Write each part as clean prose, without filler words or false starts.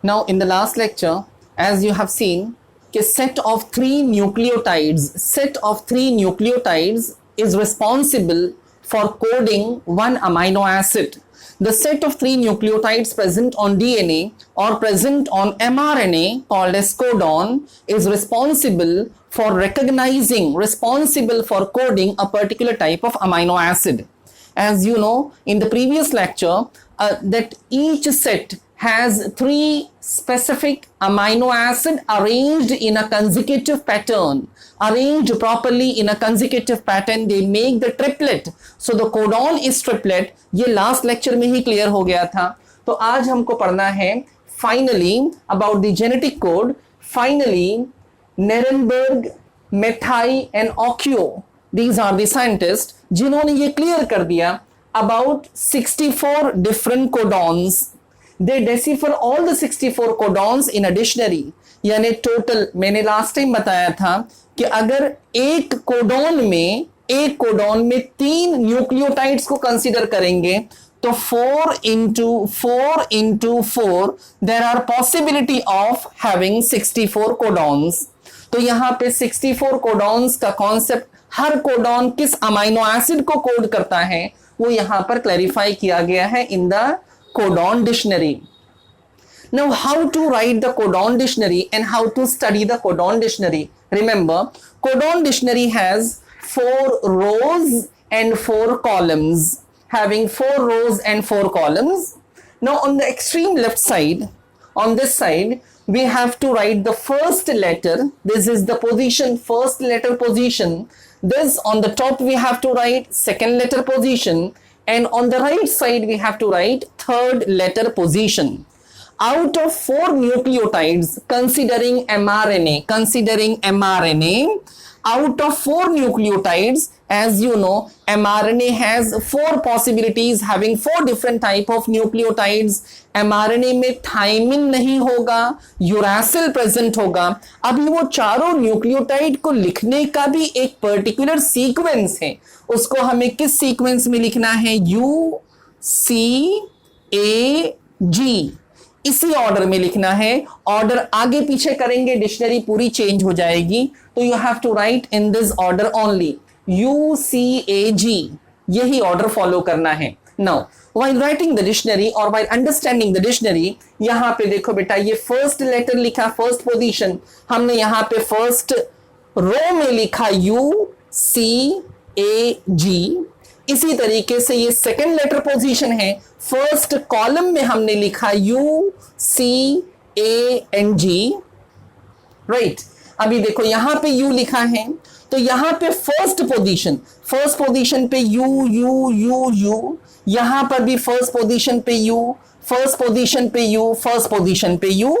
Now, in the last lecture, as you have seen, a set of three nucleotides is responsible for coding one amino acid. The set of three nucleotides present on DNA or present on mRNA, called as codon, is responsible for coding a particular type of amino acid. As you know, in the previous lecture, that each set has three specific amino acid arranged in a consecutive pattern. Arranged properly in a consecutive pattern, they make the triplet. So the codon is triplet. ये last lecture में ही clear हो गया था. तो आज हमको पढ़ना है finally about the genetic code. Finally, Nirenberg, Mathai and Occhio, these are the scientists जिन्होंने ये clear कर दिया about 64 different codons. They decipher all the 64 codons in a dictionary. यानी टोटल मैंने लास्ट टाइम बताया था कि अगर एक कोडॉन में तीन न्यूक्लियोटाइड्स को कंसीडर करेंगे तो 4 into 4 there are possibility of having 64 codons. तो यहाँ पे 64 कोडॉन्स का कॉन्सेप्ट, हर कोडॉन किस अमाइनो एसिड को कोड करता है, वो यहाँ पर क्लैरिफाई किया गया है in the codon dictionary. Now, how to write the codon dictionary and how to study the codon dictionary? Remember, codon dictionary has 4 rows and 4 columns, having 4 rows and 4 columns. Now, on the extreme left side, on this side, we have to write the first letter. This is the position, first letter position. This on the top we have to write second letter position. And on the right side, we have to write third letter position. Out of 4 nucleotides, considering mRNA, out of 4 nucleotides, as you know, mRNA has 4 possibilities, having 4 different type of nucleotides. mRNA में thymine नहीं होगा, uracil present होगा. अभी वो चारों nucleotide को लिखने का भी एक पर्टिकुलर सीक्वेंस है. उसको हमें किस सीक्वेंस में लिखना है? U C A G, इसी ऑर्डर में लिखना है. ऑर्डर आगे पीछे करेंगे, डिक्शनरी पूरी चेंज हो जाएगी. तो you have to write in this order only, U C A G, यही ऑर्डर फॉलो करना है. Now while writing the dictionary or while understanding the dictionary, यहाँ पे देखो बेटा, ये फर्स्ट लेटर लिखा, फर्स्ट पोजीशन हमने यहाँ पे फर्स्ट रो में लिखा U C A G. इसी तरीके से ये सेकंड लेटर पोजीशन है, फर्स्ट कॉलम में हमने लिखा U C A N G. Right, अभी देखो यहाँ पे U लिखा है, तो यहाँ पे फर्स्ट पोजीशन पे U, यहाँ पर भी फर्स्ट पोजीशन पे U, फर्स्ट पोजीशन पे U.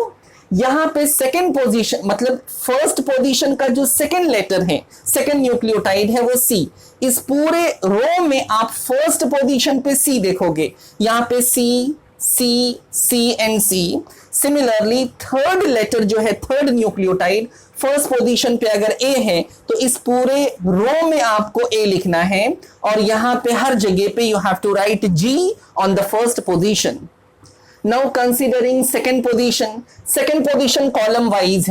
यहाँ पे सेकंड पोजीशन, मतलब फर्स्ट पोजीशन का जो सेकंड लेटर है, सेकंड न्यूक्लियोटाइड है, वो C. इस पूरे रो में आप फर्स्ट पोजीशन पे C देखोगे, यहाँ पे C and C. Similarly third letter जो है, थर्ड न्यूक्लियोटाइड, फर्स्ट पोजीशन पे अगर A है तो इस पूरे रो में आपको A लिखना है, और यहाँ पे हर जगह पे you have to write G on the first position. Now considering second position column wise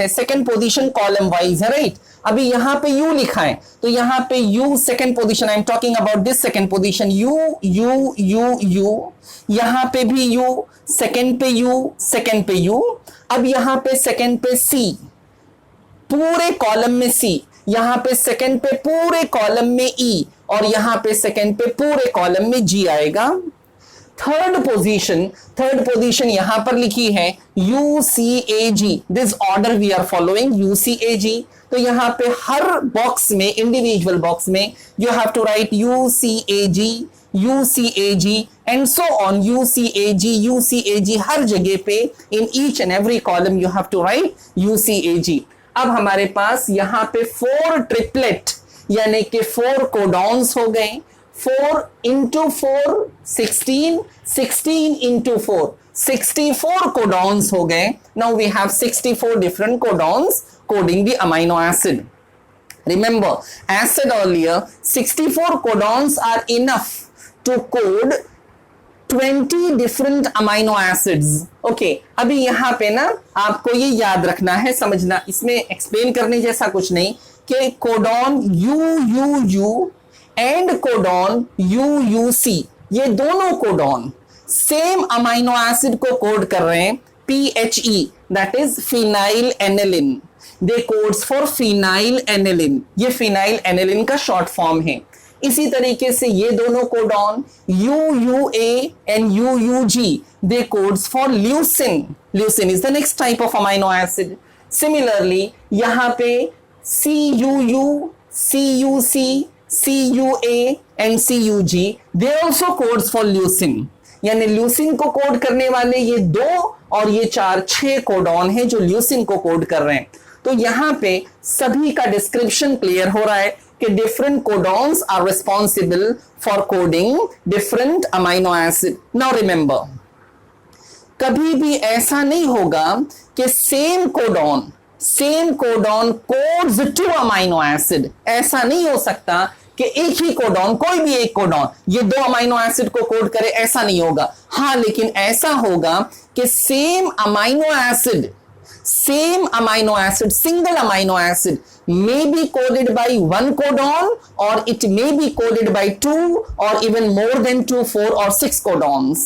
है, राइट. अभी यहाँ पे U लिखा है, तो यहाँ पे U second position, I am talking about this second position, U. यहाँ पे भी U, सेकंड पे U. अब यहाँ पे सेकंड पे C, पूरे कॉलम में C, यहाँ पे सेकंड पे पूरे कॉलम में E, और यहाँ पे सेकंड पे पूरे कॉलम में G आएगा. थर्ड पोजीशन यहां पर लिखी है UCAG. This order we are following, UCAG. तो यहां पे हर बॉक्स में, इंडिविजुअल बॉक्स में you have to write UCAG and so on. UCAG हर जगह पे, in each and every column you have to write UCAG. अब हमारे पास यहां पे 4 ट्रिपलेट यानी कि 4 कोडॉन्स हो गए. 4 into 4 16, 16 into 4 64 codons हो गए. Now we have 64 different codons coding the amino acid. Remember, as said earlier, 64 codons are enough to code 20 different amino acids. Okay, अभी यहां पे ना आपको ये याद रखना है, समझना, इसमें एक्सप्लेन करने जैसा कुछ नहीं कि codon UUU and codon UUC, ये दोनों कोडॉन सेम अमाइनो एसिड को कोड कर रहे हैं, PHE, that is phenyl aniline. They codes for phenyl aniline, ये फिनाइल एनिलिन का शॉर्ट फॉर्म है। इसी तरीके से ये दोनों codon UUA and UUG, they codes for leucine. Leucine is the next type of amino acid. Similarly यहां पे CUU, CUC, CUA and CUG, they also codes for leucine. यानी ल्यूसिन को कोड करने वाले ये 2 और ये 4, 6 कोडॉन है जो ल्यूसिन को कोड कर रहे हैं। तो यहां पे सभी का डिस्क्रिप्शन क्लियर हो रहा है कि different codons are responsible for coding different amino acid. Now remember, कभी भी ऐसा नहीं होगा कि same codon codes 2 amino acid. ऐसा नहीं हो सकता कि एक ही कोडॉन, कोई भी एक कोडॉन ये 2 अमाइनो एसिड को कोड करे, ऐसा नहीं होगा। हाँ, लेकिन ऐसा होगा कि same amino acid, single amino acid may be coded by 1 codon, or it may be coded by 2 or even more than 2, 4 or 6 codons.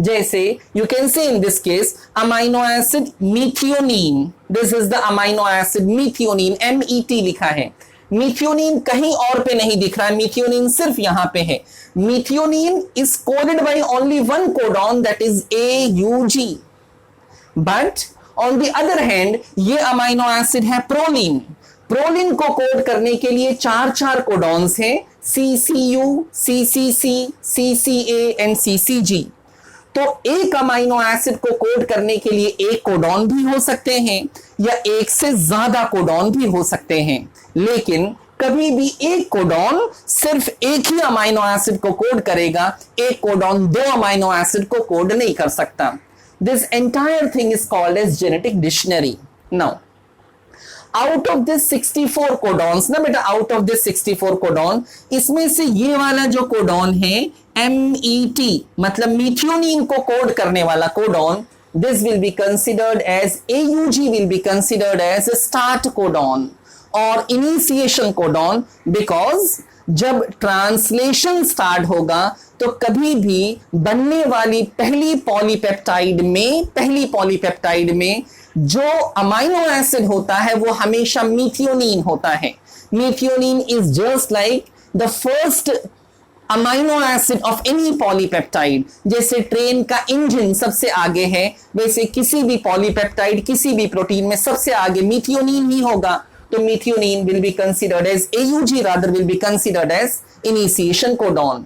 जैसे you can say in this case amino acid methionine, this is the amino acid methionine, MET लिखा है। methionine कहीं और पे नहीं दिख रहा है, methionine सिर्फ यहां पे है। methionine is coded by only 1 codon, that is AUG, but on the other hand ये अमाइनो एसिड है प्रोलिन। प्रोलिन को कोड करने के लिए 4 कोडॉन्स हैं, CCU, CCC, CCA and CCG। तो एक अमाइनो एसिड को कोड करने के लिए एक कोडॉन भी हो सकते हैं या एक से ज्यादा कोडॉन भी हो सकते हैं, लेकिन कभी भी एक कोडॉन सिर्फ एक ही अमाइनो एसिड को कोड करेगा, एक कोडॉन 2 अमाइनो एसिड को कोड नहीं कर सकता। This entire thing is called as genetic dictionary. Now, out of this 64 codons, ना बेटा, out of this 64 codon, इसमें से ये वाला जो कोडॉन है MET, मतलब मीथियोनिन को कोड करने वाला codon, this will be considered as AUG, will be considered as a start codon और initiation codon, because जब ट्रांसलेशन स्टार्ट होगा तो कभी भी बनने वाली पहली पॉलीपेप्टाइड में जो अमाइनो एसिड होता है वो हमेशा मीथियोनिन होता है। मीथियोनिन is just like the first amino acid of any polypeptide. जैसे ट्रेन का इंजन सबसे आगे है, वैसे किसी भी पॉलीपेप्टाइड, किसी भी प्रोटीन में सबसे आगे मीथियोनिन ही होगा। तो मीथियोनिन will be considered as AUG, rather will be considered as initiation codon।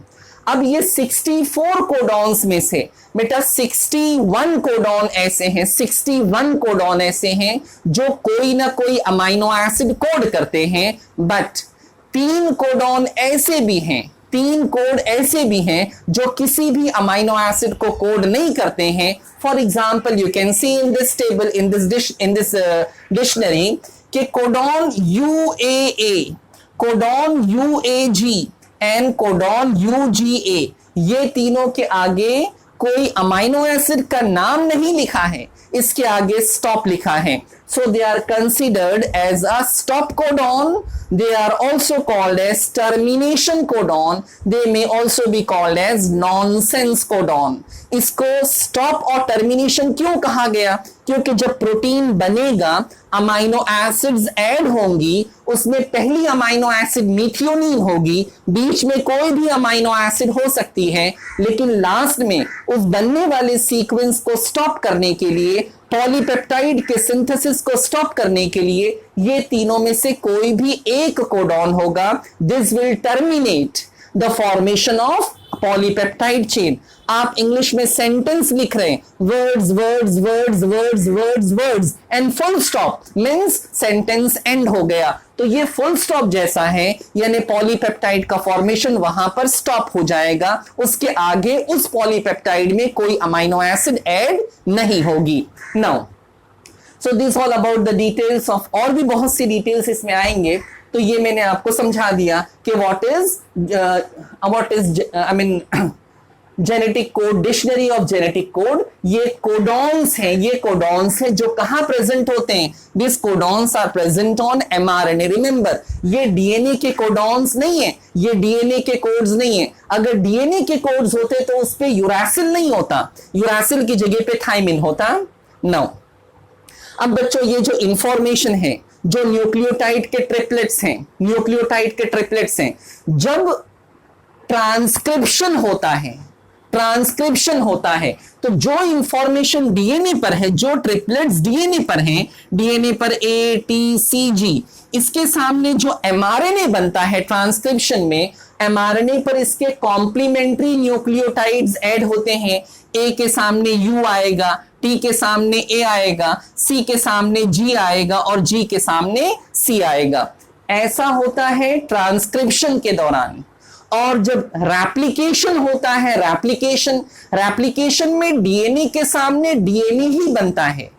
अब ये 64 कोडॉन्स में से बेटा 61 कोडॉन ऐसे हैं, 61 कोडॉन ऐसे हैं जो कोई ना कोई अमाइनो एसिड कोड करते हैं, बट 3 कोडॉन ऐसे भी हैं, 3 कोड ऐसे भी हैं जो किसी भी अमाइनो एसिड को कोड नहीं करते हैं। For example, you can see in this table, in this dictionary कि codon UAA, codon UAG and codon UGA, ये तीनों के आगे कोई अमाइनो एसिड का नाम नहीं लिखा है, इसके आगे स्टॉप लिखा है। So they are considered as a stop codon. They are also called as termination codon. They may also be called as nonsense codon. इसको stop और termination क्यों कहा गया? क्योंकि जब प्रोटीन बनेगा, अमाइनो एसिड्स ऐड होंगी, उसमें पहली अमाइनो एसिड मीथियोनिन होगी, बीच में कोई भी अमाइनो एसिड हो सकती है, लेकिन लास्ट में उस बनने वाले सीक्वेंस को स्टॉप करने के लिए, पॉलीपेप्टाइड के सिंथेसिस को स्टॉप करने के लिए ये तीनों में से कोई भी एक कोडॉन होगा। This will terminate the formation of polypeptide chain. आप इंग्लिश में सेंटेंस लिख रहे हैं, words words words words words words and full stop means sentence and हो गया, तो ये फुल स्टॉप जैसा है, यानी पॉलीपेप्टाइड का फॉर्मेशन वहां पर स्टॉप हो जाएगा, उसके आगे उस पॉलीपेप्टाइड में कोई अमाइनो एसिड ऐड नहीं होगी। Now so this all about the details of, और भी बहुत सी डिटेल्स इसमें आएंगे, तो ये मैंने आपको समझा दिया कि what is I mean genetic code, dictionary of genetic code, ये कोडॉन्स हैं, ये कोडॉन्स हैं जो कहां प्रेजेंट होते हैं? This codons are present on mRNA. Remember, ये डीएनए के कोडॉन्स नहीं है, ये डीएनए के कोड्स नहीं है। अगर डीएनए के कोड्स होते तो उस पे यूरासिल नहीं होता, यूरासिल की जगह पे थाइमिन होता। नो, अब बच्चों ये जो इंफॉर्मेशन है, जो न्यूक्लियोटाइड के ट्रिपलेट्स हैं, न्यूक्लियोटाइड के ट्रिपलेट्स हैं, जब ट्रांसक्रिप्शन होता है, ट्रांसक्रिप्शन होता है तो जो इंफॉर्मेशन डीएनए पर है, जो ट्रिपलेट्स डीएनए पर हैं, डीएनए पर ए टी सी जी, इसके सामने जो एमआरएनए बनता है ट्रांसक्रिप्शन में, एमआरएनए पर इसके कॉम्प्लीमेंट्री न्यूक्लियोटाइड्स ऐड होते हैं। ए के सामने यू आएगा, टी के सामने ए आएगा, सी के सामने जी आएगा और जी के सामने सी आएगा। ऐसा होता है ट्रांसक्रिप्शन के दौरान। और जब रेप्लिकेशन होता है, रेप्लिकेशन में डीएनए के सामने डीएनए ही बनता है।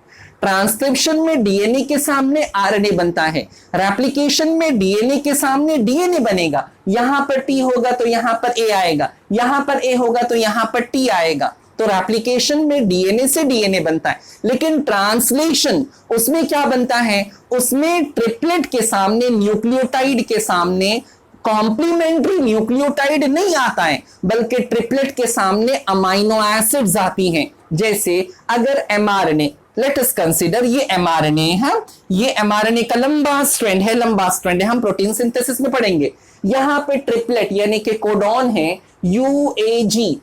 ट्रांसक्रिप्शन में डीएनए के सामने आरएनए बनता है, रेप्लिकेशन में डीएनए के सामने डीएनए बनेगा। यहां पर टी होगा तो यहां पर ए आएगा, यहां पर ए होगा तो यहां पर टी आएगा। तो रेप्लिकेशन में डीएनए से डीएनए बनता है, लेकिन ट्रांसलेशन उसमें क्या बनता है? उसमें ट्रिपलेट के सामने, न्यूक्लियोटाइड के सामने कॉम्प्लीमेंट्री न्यूक्लियोटाइड नहीं आता है, बल्कि ट्रिपलेट के सामने अमाइनो एसिड्स आती हैं। जैसे अगर एमआरएनए, लेट अस कंसीडर ये एमआरएनए है, ये एमआरएनए का लंबा स्ट्रैंड है, हम प्रोटीन सिंथेसिस में पढ़ेंगे। यहां पे ट्रिपलेट यानी कि कोडॉन है यूएजी,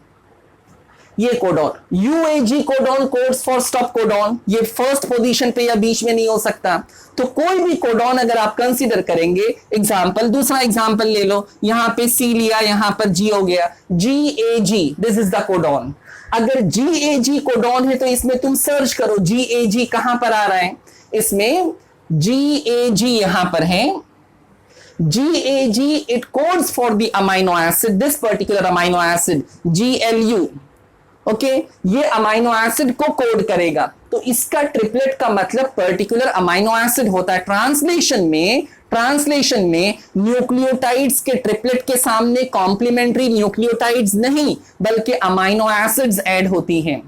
ये codon यूएजी codon codes for stop codon, ये फर्स्ट पोजीशन पे या बीच में नहीं हो सकता। तो कोई भी कोडॉन अगर आप कंसीडर करेंगे, एग्जांपल, दूसरा एग्जांपल ले लो, यहां पे सी लिया, यहां पर जी हो गया, GAG, this is the codon. अगर जीएजी कोडॉन है तो इसमें तुम सर्च करो जीएजी कहां पर आ रहा है, इसमें जीएजी यहां पर है, GAG it codes for the amino acid, this particular amino acid GLU. Okay, ये अमाइनो एसिड को कोड करेगा, तो इसका ट्रिपलेट का मतलब पर्टिकुलर अमाइनो एसिड होता है। ट्रांसलेशन में न्यूक्लियोटाइड्स के ट्रिपलेट के सामने कॉम्प्लीमेंट्री न्यूक्लियोटाइड्स नहीं, बल्कि अमाइनो एसिड्स ऐड होती हैं।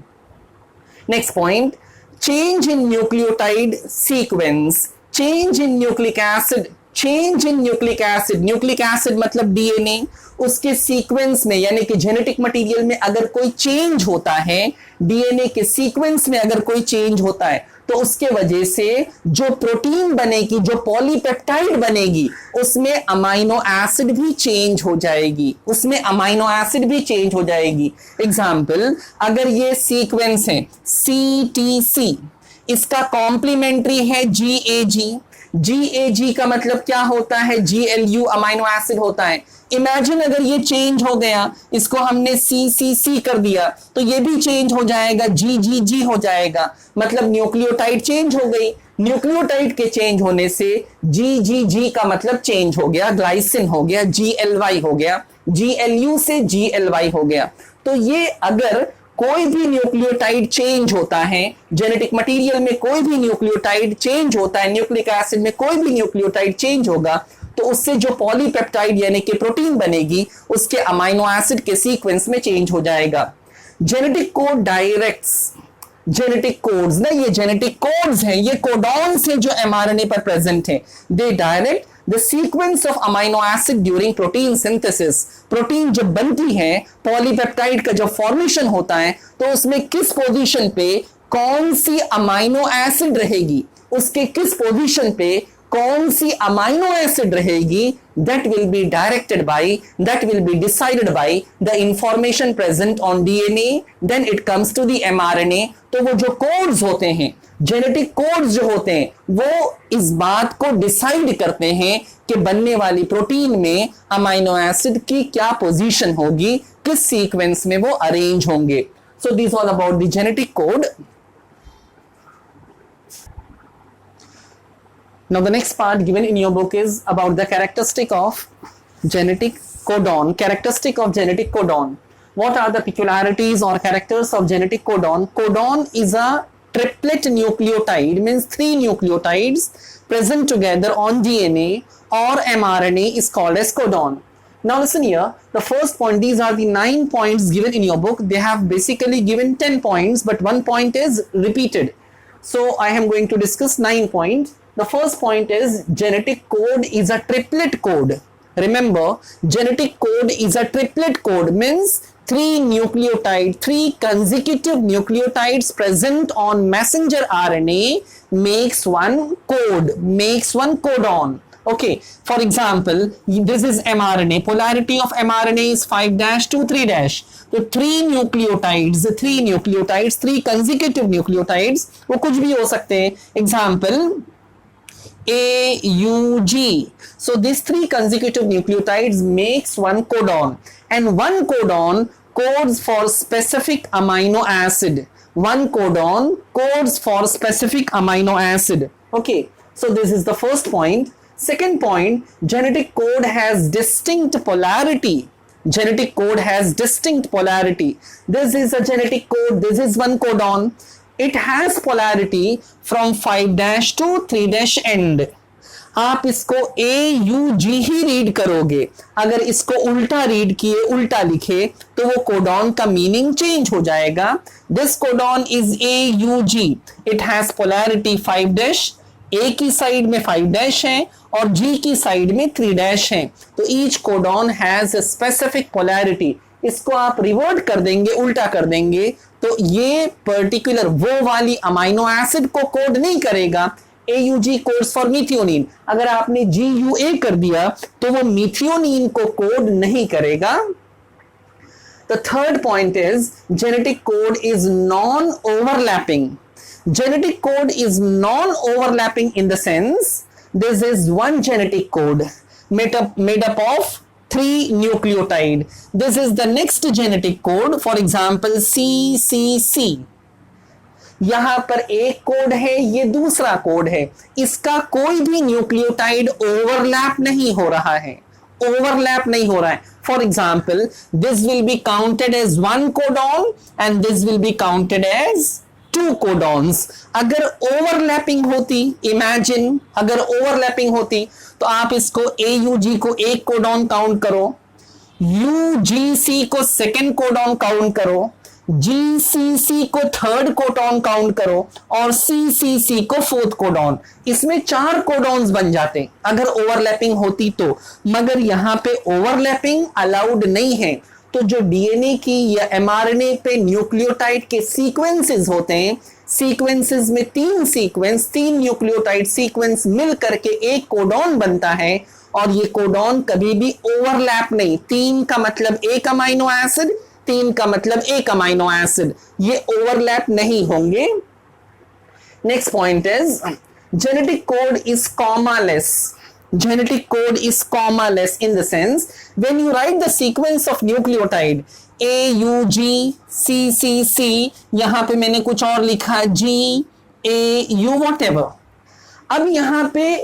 Next point, change in nucleotide sequence, change in nucleic acid, change in nucleic acid, nucleic acid मतलब डीएनए, उसके सीक्वेंस में यानी कि जेनेटिक मटेरियल में अगर कोई चेंज होता है, डीएनए के सीक्वेंस में अगर कोई चेंज होता है, तो उसके वजह से जो प्रोटीन बनेगी, जो पॉलीपेप्टाइड बनेगी, उसमें अमाइनो एसिड भी चेंज हो जाएगी, उसमें अमाइनो एसिड भी चेंज हो जाएगी। एग्जाम्पल, अगर ये सीक्वेंस है CTC, इसका कॉम्प्लीमेंट्री है GAG, GAG का मतलब क्या होता है? GLU अमाइनो एसिड होता है। इमेजिन अगर ये चेंज हो गया, इसको हमने CCC कर दिया, तो ये भी चेंज हो जाएगा, GGG हो जाएगा, मतलब न्यूक्लियोटाइड चेंज हो गई। न्यूक्लियोटाइड के चेंज होने से GGG का मतलब चेंज हो गया, ग्लाइसिन हो गया, GLY हो गया, GLU से GLY हो गया। तो ये अगर कोई भी न्यूक्लियोटाइड चेंज होता है, जेनेटिक मटेरियल में कोई भी न्यूक्लियोटाइड चेंज होता है, न्यूक्लिक एसिड में कोई भी न्यूक्लियोटाइड चेंज होगा, तो उससे जो पॉलीपेप्टाइड यानी कि प्रोटीन बनेगी, उसके अमाइनो एसिड के सीक्वेंस में चेंज हो जाएगा। Genetic code directs, genetic codes ना, ये जेनेटिक कोड्स हैं, ये कोडॉन्स हैं जो एमआरएनए पर प्रेजेंट हैं, they direct the sequence of amino acid during protein synthesis. Protein जब बनती है, पॉलीपेप्टाइड का जब फॉर्मेशन होता है, तो उसमें किस पोजीशन पे कौन सी अमाइनो एसिड रहेगी, उसके किस पोजीशन पे कौन सी अमाइनो एसिड रहेगी, that will be directed by, that will be decided by the information present on DNA, then it comes to the mRNA। तो वो जो कोड्स होते हैं, जेनेटिक कोड्स जो होते हैं, वो इस बात को डिसाइड करते हैं कि बनने वाली प्रोटीन में अमाइनो एसिड की क्या पोजीशन होगी, किस सीक्वेंस में वो अरेंज होंगे। So this all about the genetic code. Now the next part given in your book is about the characteristic of genetic codon. Characteristic of genetic codon. What are the peculiarities or characters of genetic codon? Codon is a triplet nucleotide, means 3 nucleotides present together on DNA or mRNA is called as codon. Now listen here, the first point, these are the 9 points given in your book. They have basically given 10 points, but 1 point is repeated. So I am going to discuss 9 points. The first point is genetic code is a triplet code. Remember, genetic code is a triplet code, means 3 consecutive nucleotides present on messenger RNA makes one code, makes one codon. Okay, for example, this is mRNA. Polarity of mRNA is 5' to 3'. तो 3 nucleotides, 3 consecutive nucleotides, वो कुछ भी हो सकते हैं. Example, AUG. So these 3 consecutive nucleotides makes one codon, and one codon codes for specific amino acid. One codon codes for specific amino acid. Okay, so this is the first point. Second point, genetic code has distinct polarity. Genetic code has distinct polarity. This is a genetic code, this is one codon. It has polarity from 5' to 3' end. आप इसको AUG ही read करोगे. अगर इसको उल्टा read किए, उल्टा लिखे, तो वो कोडॉन का मीनिंग चेंज हो जाएगा. This codon is AUG. It has polarity 5'. A की साइड में 5' है और G की साइड में 3' है. तो each codon has a specific polarity. इसको आप रिवर्ट कर देंगे, उल्टा कर देंगे, तो ये पर्टिकुलर वो वाली अमाइनो एसिड को कोड नहीं करेगा. AUG codes for methionine. अगर आपने GUA कर दिया तो वो मिथियोनिन को कोड नहीं करेगा. The third point is genetic code is non-overlapping. Genetic code is non-overlapping in the sense this is one genetic code made up of 3 nucleotide. This is the next genetic code. For example, CCC. यहां पर एक code है, ये दूसरा code है. इसका कोई भी न्यूक्लियोटाइड ओवरलैप नहीं हो रहा है. ओवरलैप नहीं हो रहा है. For example, this will be counted as 1 codon and this will be counted as 2 codons. अगर ओवरलैपिंग होती, इमेजिन अगर ओवरलैपिंग होती, तो आप इसको AUG को 1 कोडॉन काउंट करो, UGC को 2nd कोडॉन काउंट करो, GCC को 3rd कोडॉन काउंट करो और CCC को 4th कोडॉन. इसमें 4 कोडॉन्स बन जाते अगर ओवरलैपिंग होती तो. मगर यहां पे ओवरलैपिंग अलाउड नहीं है. तो जो DNA की या mRNA पे न्यूक्लियोटाइड के सीक्वेंसेस होते हैं, सीक्वेंसेस में 3 न्यूक्लियोटाइड सीक्वेंस मिल करके एक कोडॉन बनता है. और ये कोडॉन कभी भी ओवरलैप नहीं. 3 का मतलब एक अमाइनो एसिड, 3 का मतलब एक अमाइनो एसिड, ये ओवरलैप नहीं होंगे. Next point is genetic code is commaless. Genetic code is commaless in the sense when you write the sequence of nucleotide AUG CCC, यहां पे मैंने कुछ और लिखा GAU whatever. अब यहां पे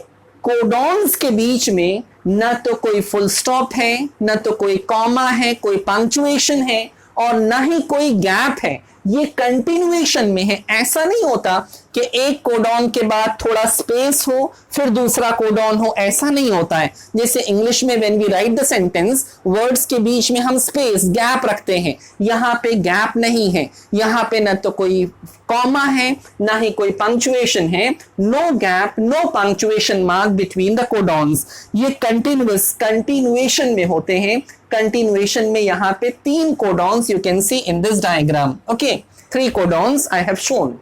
कोडॉन्स के बीच में न तो कोई फुल स्टॉप है, न तो कोई कॉमा है, कोई पंक्चुएशन है और न ही कोई गैप है. ये कंटिन्यूएशन में है. ऐसा नहीं होता कि एक कोडॉन के बाद थोड़ा स्पेस हो फिर दूसरा कोडॉन हो, ऐसा नहीं होता है. जैसे इंग्लिश में when we write the sentence, words के बीच में हम स्पेस गैप रखते हैं. यहाँ पे गैप नहीं है. यहाँ पे न तो कोई कॉमा है ना ही कोई पंक्चुएशन है. No gap, no punctuation mark between the codons. ये कंटिन्यूएशन में होते हैं. कंटिन्यूएशन में यहाँ पे 3 codons you can see in this diagram. Okay, 3 codons I have shown.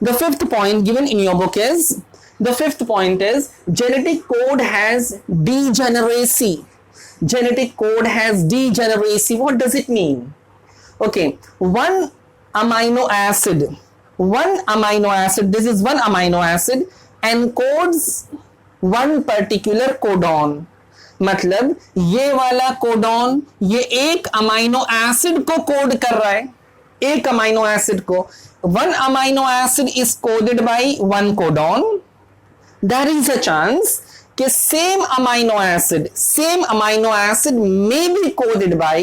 The 5th point given in your book is, the 5th point is genetic code has degeneracy. Genetic code has degeneracy. What does it mean? Okay, one amino acid, this is one amino acid encodes one particular codon. मतलब ये वाला codon ये एक amino acid को code कर रहा है, एक अमाइनो एसिड को. One amino acid is coded by one codon. There is a chance कि same amino acid may be coded by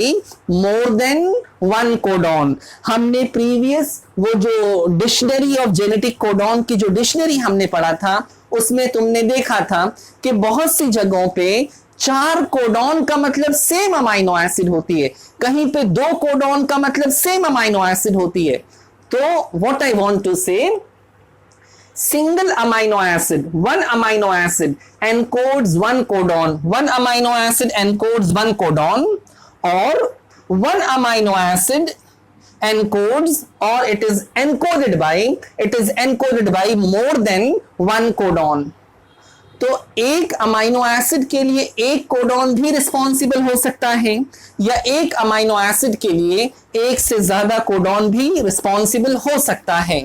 more than one codon. हमने previous वो जो डिक्शनरी ऑफ जेनेटिक कोडॉन की जो डिक्शनरी हमने पढ़ा था, उसमें तुमने देखा था कि बहुत सी जगहों पे 4 कोडॉन का मतलब सेम अमाइनो एसिड होती है, कहीं पे 2 कोडॉन का मतलब सेम अमाइनो एसिड होती है। तो व्हाट आई वांट टू से, single amino acid, one amino acid encodes one codon, one amino acid encodes one codon, or one amino acid encodes, or it is encoded by more than one codon। तो एक amino acid के लिए एक codon भी responsible हो सकता है, या एक अमाइनो एसिड के लिए एक से ज्यादा कोडॉन भी रिस्पॉन्सिबल हो सकता है।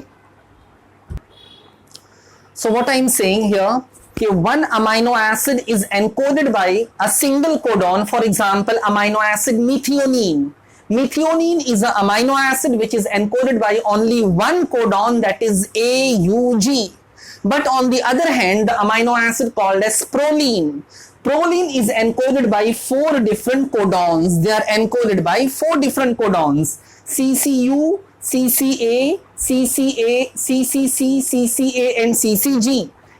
So what I am saying here, कि one amino acid is encoded by a single codon. For example, amino acid methionine. Methionine is an amino acid which is encoded by only one codon, that is AUG. But on the other hand, the amino acid called as proline. Proline is encoded by 4 different codons. They are encoded by 4 different codons: CCU, CCA, CCA, CCC, CCA and CCG।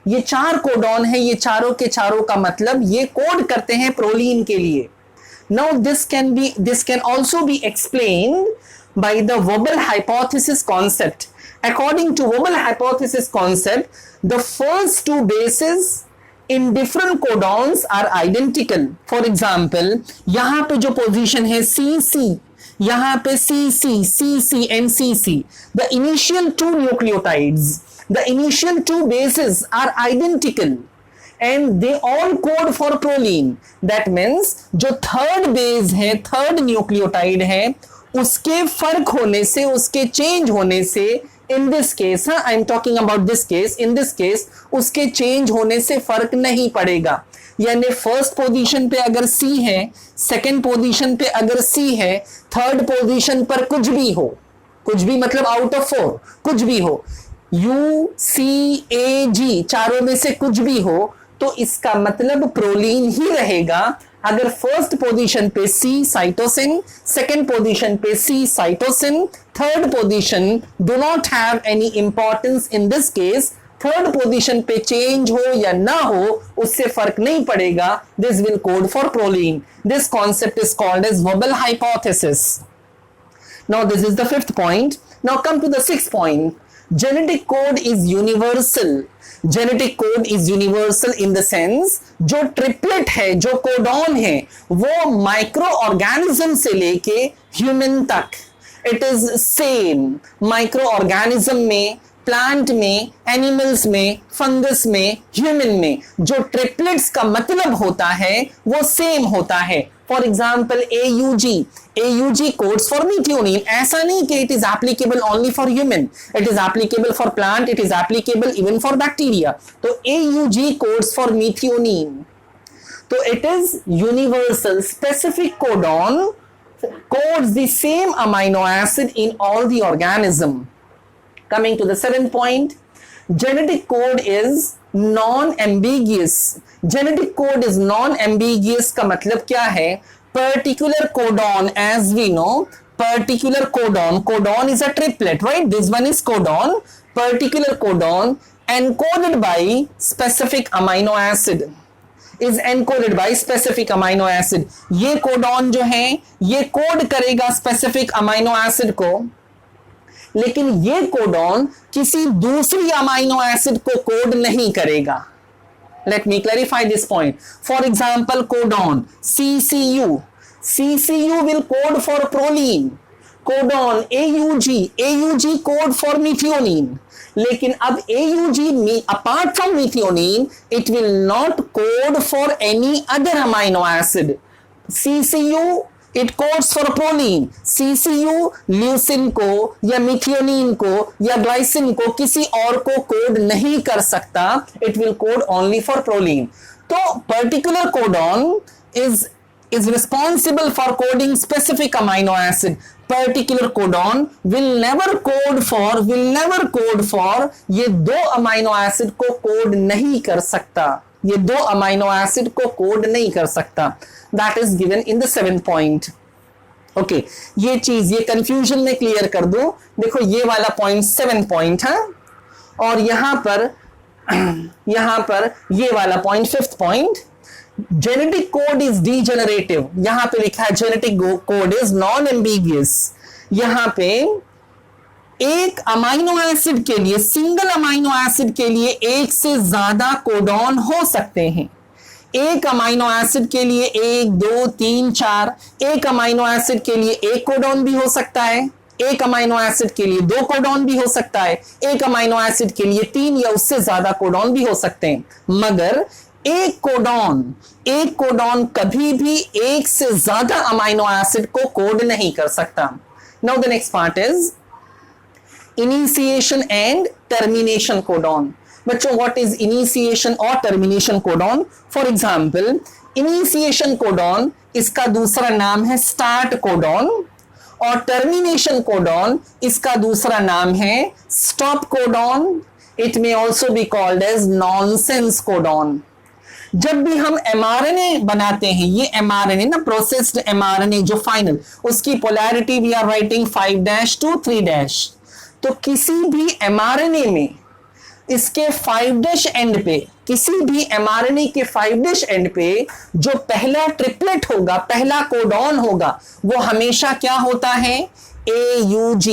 ये 4 codon है, ये चारों के चारों का मतलब ये code करते हैं प्रोलीन के लिए। Now this can also be explained by the Wobble hypothesis concept. According to Wobble hypothesis concept, the first 2 bases in different codons are identical. For example, यहाँ पे जो पोजीशन है CC, यहां पे CC, CC and CC, the initial 2 nucleotides, the initial 2 bases are identical and they all code for proline. That means जो third base है, third nucleotide है, उसके फर्क होने से, उसके चेंज होने से, इन this case, I am talking about this case, in this case उसके चेंज होने से फर्क नहीं पड़ेगा। यानी फर्स्ट पोजीशन पे अगर C है, सेकंड पोजीशन पे अगर C है, थर्ड पोजीशन पर कुछ भी हो, कुछ भी मतलब आउट ऑफ 4 कुछ भी हो, U, C, A, G चारों में से कुछ भी हो, तो इसका मतलब प्रोलीन ही रहेगा। अगर फर्स्ट पोजीशन पे C साइटोसिन, सेकंड पोजीशन पे C cytosine, third position do not have any importance in this case, third position पे चेंज हो या ना हो उससे फर्क नहीं पड़ेगा, this will code for proline. This concept is called as Wobble hypothesis. Now this is the 5th point. Now come to the 6th point. Genetic code is universal. Genetic code is universal in the sense जो triplet है, जो codon है, वो micro organism से लेके human तक it is same. Micro organism में, plant में, एनिमल्स में, फंगस में, ह्यूमन में जो ट्रिपलेट्स का मतलब होता है वो सेम होता है। For example AUG codes for मीथियोनिन। ऐसा नहीं कि it is applicable only for human, it is applicable for plant, it is applicable even for bacteria. तो AUG कोड्स फॉर मीथियोनिन, तो it is universal. Specific codon codes the same amino acid in all the organism. Coming to the 7th point, genetic code is non-ambiguous. Genetic code is non-ambiguous का मतलब क्या है? Particular codon, as we know, particular codon is a triplet, right? This one is codon, particular codon encoded by specific amino acid. is encoded by specific amino acid. ये codon जो है ये code करेगा specific amino acid को, लेकिन ये codon किसी दूसरी अमाइनो एसिड को कोड नहीं करेगा। Let me clarify this point. For example, codon CCU will code for proline. Codon AUG code for methionine. लेकिन अब AUG apart from methionine, it will not code for any other amino acid. CCU it codes for proline. CCU leucine को या methionine को या glycine को किसी और को कोड नहीं कर सकता, it will code only for proline. तो particular codon is responsible for coding specific amino acid. Particular codon will never code for ये 2 अमाइनो एसिड को कोड नहीं कर सकता, ये 2 अमाइनो एसिड को कोड नहीं कर सकता। That is given in the 7th point. Okay, ये चीज, ये कंफ्यूजन में क्लियर कर दूं। देखो ये वाला पॉइंट 7th पॉइंट है, और यहां पर ये वाला point 5th point. Genetic code is degenerative, यहां पे लिखा है genetic code is non ambiguous. यहां पे एक अमाइनो एसिड के लिए, सिंगल अमाइनो एसिड के लिए एक से ज्यादा कोडॉन हो सकते हैं। एक अमाइनो एसिड के लिए 1 2 3 4, एक अमाइनो एसिड के लिए एक कोडॉन भी हो सकता है, एक अमाइनो एसिड के लिए 2 कोडॉन भी हो सकता है, एक अमाइनो एसिड के लिए 3 या उससे ज्यादा कोडॉन भी हो सकते हैं। मगर एक कोडॉन कभी भी एक से ज्यादा अमाइनो एसिड को कोड नहीं कर सकता। Now the next part is initiation and termination codon. बच्चों, व्हाट इज इनिशिएशन और termination codon? For example, initiation codon इसका दूसरा नाम है स्टार्ट कोडॉन, और टर्मिनेशन कोडॉन इसका दूसरा नाम है stop codon. It may also be called as nonsense codon. जब भी हम एमआरएनए बनाते हैं, ये एमआरएनए ना, प्रोसेस्ड एमआरएनए जो फाइनल, उसकी polarity we are writing 5' to 3'। तो किसी भी एमआरएनए में इसके 5' एंड पे, किसी भी एमआरएनए के 5' एंड पे जो पहला ट्रिपलेट होगा, पहला कोडॉन होगा, वो हमेशा क्या होता है? AUG।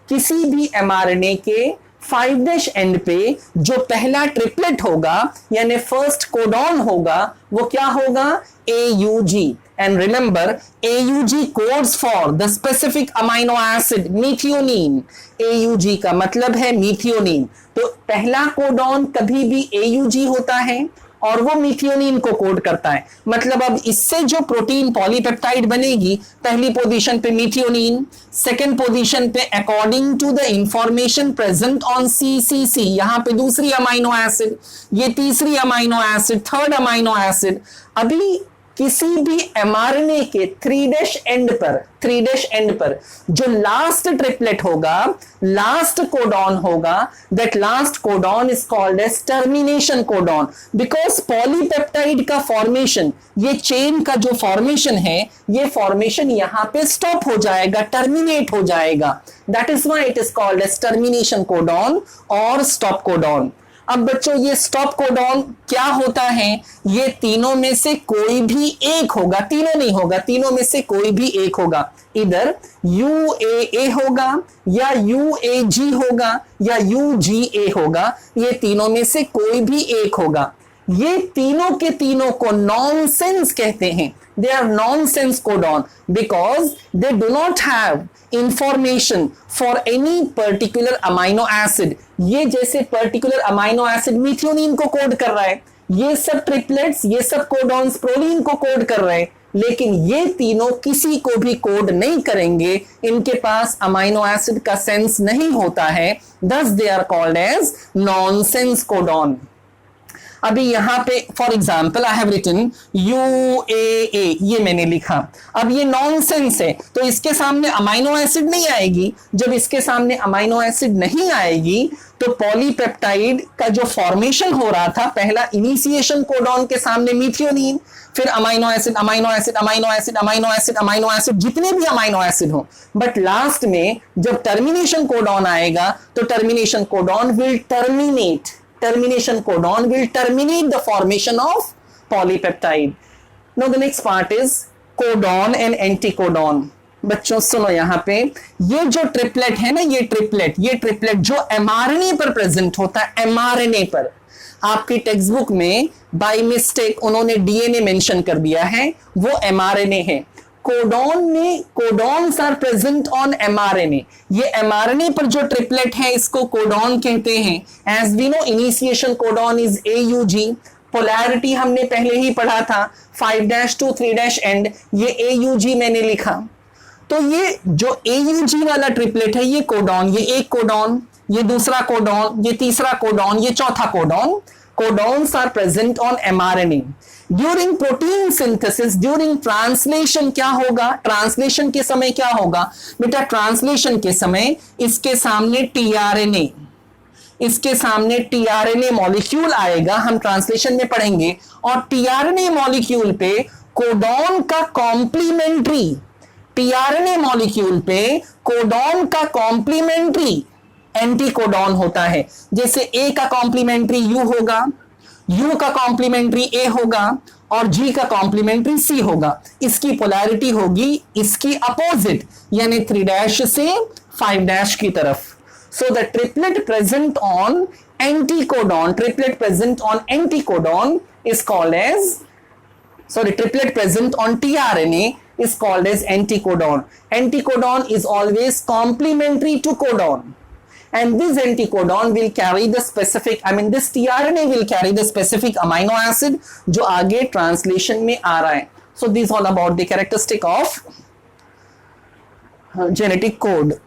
किसी भी एमआरएनए के 5' एंड पे जो पहला ट्रिपलेट होगा यानी फर्स्ट कोडॉन होगा, वो क्या होगा? AUG। And remember, AUG codes for the specific amino acid methionine। AUG का मतलब है मीथियोनिन। तो पहला कोडॉन कभी भी AUG होता है और वो मीथियोनिन को कोड करता है। मतलब अब इससे जो प्रोटीन पॉलीपेप्टाइड बनेगी, पहली पोजीशन पे मीथियोनिन, सेकंड पोजीशन पे according to the information present on CCC, यहां पे दूसरी अमाइनो एसिड, ये तीसरी amino acid, third amino acid. अभी किसी भी एमआरएनए के 3' एंड पर जो लास्ट ट्रिपलेट होगा, लास्ट कोडॉन होगा, that last codon is called as termination codon. Because polypeptide का फॉर्मेशन, ये चेन का जो फॉर्मेशन है, ये फॉर्मेशन यहां पे स्टॉप हो जाएगा, टर्मिनेट हो जाएगा। That is why it is called as termination codon और स्टॉप कोडॉन। अब बच्चों, ये स्टॉप कोडॉन क्या होता है? ये तीनों में से कोई भी एक होगा, तीनों नहीं होगा, तीनों में से कोई भी एक होगा। इधर UAA होगा या UAG होगा या UGA होगा, ये तीनों में से कोई भी एक होगा। ये तीनों के तीनों को नॉनसेंस कहते हैं। They are nonsense codon because they do not have information for any particular amino acid। ये जैसे पर्टिकुलर अमाइनो एसिड मीथियोनिन को कोड कर रहा है, ये सब ट्रिपलेट्स, ये सब कोडॉन्स प्रोलीन को कोड कर रहे हैं, लेकिन ये तीनों किसी को भी कोड नहीं करेंगे। इनके पास अमाइनो एसिड का सेंस नहीं होता है, thus they are called as nonsense codon। अभी यहां पे for example I have written UAA, ये मैंने लिखा। अब ये नॉनसेंस है, तो इसके सामने अमाइनो एसिड नहीं आएगी। जब इसके सामने अमाइनो एसिड नहीं आएगी तो पॉलीपेप्टाइड का जो फॉर्मेशन हो रहा था, पहला इनिशिएशन कोडॉन के सामने मीथियोनिन, फिर amino acid, amino acid, amino acid, amino acid, amino acid, जितने भी अमाइनो एसिड हो, बट लास्ट में जब टर्मिनेशन कोडॉन आएगा तो termination codon will terminate, termination codon will terminate the formation of polypeptide। Now the next part is codon and anticodon। बच्चों सुनो, यहां पे ये जो ट्रिपलेट है ना, ये ट्रिपलेट जो एमआरएनए पर प्रेजेंट होता है, एमआरएनए पर, आपकी टेक्स्ट बुक में बाय मिस्टेक उन्होंने डीएनए मेंशन कर दिया है, वो एमआरएनए है। Codons are present on mRNA. ये एमआरएनए पर जो ट्रिपलेट है इसको कोडॉन कहते हैं। As we know, initiation codon is AUG। Polarity हमने पहले ही पढ़ा था, 5' to 3' एंड, ये AUG मैंने लिखा। तो ये जो AUG वाला ट्रिपलेट है, ये कोडॉन, ये एक कोडॉन, ये दूसरा कोडॉन, ये तीसरा कोडॉन, ये चौथा codon. Codons are present on mRNA. During protein synthesis, during translation क्या होगा? ट्रांसलेशन के समय क्या होगा बेटा? ट्रांसलेशन के समय इसके सामने टीआरएनए, इसके सामने टीआरएनए मॉलिक्यूल आएगा, हम ट्रांसलेशन में पढ़ेंगे। और टीआरएनए मॉलिक्यूल पे कोडॉन का कॉम्प्लीमेंट्री, टीआरएनए मॉलिक्यूल पे कोडॉन का कॉम्प्लीमेंट्री एंटीकोडॉन होता है। जैसे A का कॉम्प्लीमेंट्री U होगा, U का कॉम्प्लीमेंट्री A होगा, और G का कॉम्प्लीमेंट्री C होगा, इसकी पोलैरिटी होगी इसकी अपोजिट, यानी 3' से 5' की तरफ. So the triplet present on anticodon, triplet present on anticodon is called as, sorry, triplet present on tRNA is called as anticodon. Anticodon is always complementary to codon, and this anticodon will carry the specific, I mean this tRNA will carry the specific amino acid जो आगे translation में आ रहा है. So this is all about the characteristic of genetic code.